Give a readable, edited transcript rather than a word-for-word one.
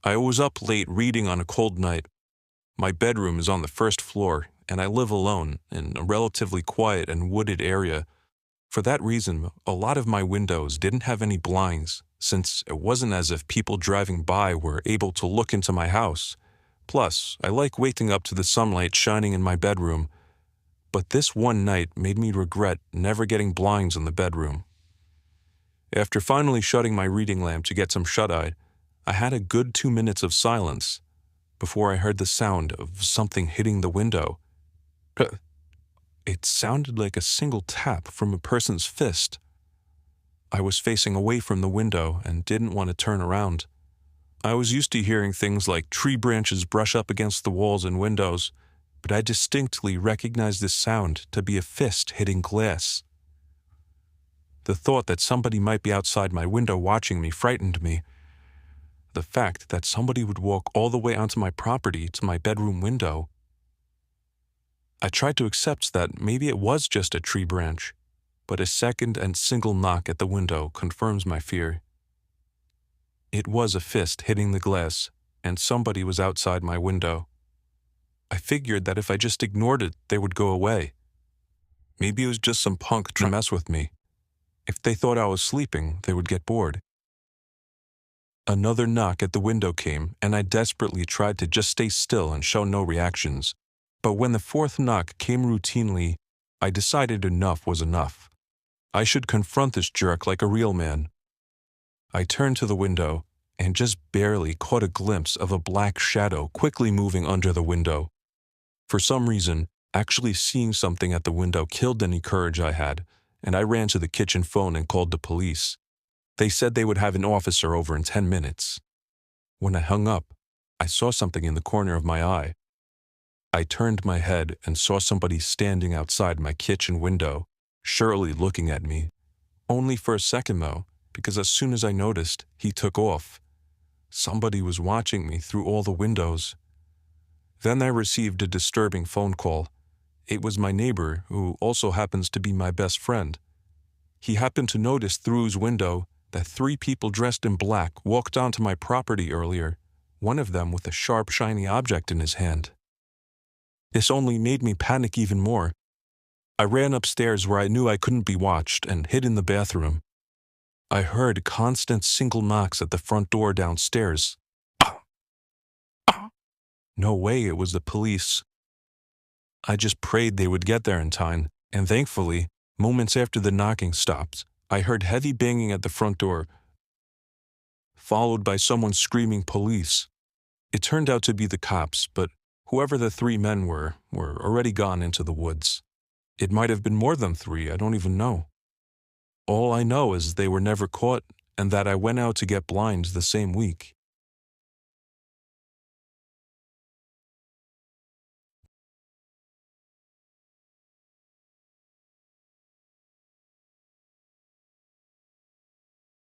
I was up late reading on a cold night. My bedroom is on the first floor, and I live alone in a relatively quiet and wooded area. For that reason, a lot of my windows didn't have any blinds, since it wasn't as if people driving by were able to look into my house. Plus, I like waking up to the sunlight shining in my bedroom. But this one night made me regret never getting blinds in the bedroom. After finally shutting my reading lamp to get some shut-eye, I had a good 2 minutes of silence before I heard the sound of something hitting the window. It sounded like a single tap from a person's fist. I was facing away from the window and didn't want to turn around. I was used to hearing things like tree branches brush up against the walls and windows, but I distinctly recognized this sound to be a fist hitting glass. The thought that somebody might be outside my window watching me frightened me. The fact that somebody would walk all the way onto my property to my bedroom window. I tried to accept that maybe it was just a tree branch, but a second and single knock at the window confirms my fear. It was a fist hitting the glass, and somebody was outside my window. I figured that if I just ignored it, they would go away. Maybe it was just some punk trying to mess with me. If they thought I was sleeping, they would get bored. Another knock at the window came, and I desperately tried to just stay still and show no reactions. But when the fourth knock came routinely, I decided enough was enough. I should confront this jerk like a real man. I turned to the window and just barely caught a glimpse of a black shadow quickly moving under the window. For some reason, actually seeing something at the window killed any courage I had, and I ran to the kitchen phone and called the police. They said they would have an officer over in 10 minutes. When I hung up, I saw something in the corner of my eye. I turned my head and saw somebody standing outside my kitchen window, surely looking at me. Only for a second though, because as soon as I noticed, he took off. Somebody was watching me through all the windows. Then I received a disturbing phone call. It was my neighbor, who also happens to be my best friend. He happened to notice through his window that 3 people dressed in black walked onto my property earlier, one of them with a sharp, shiny object in his hand. This only made me panic even more. I ran upstairs where I knew I couldn't be watched and hid in the bathroom. I heard constant single knocks at the front door downstairs. No way it was the police. I just prayed they would get there in time, and thankfully, moments after the knocking stopped, I heard heavy banging at the front door, followed by someone screaming police. It turned out to be the cops, but whoever the 3 men were already gone into the woods. It might have been more than 3, I don't even know. All I know is they were never caught, and that I went out to get blinds the same week.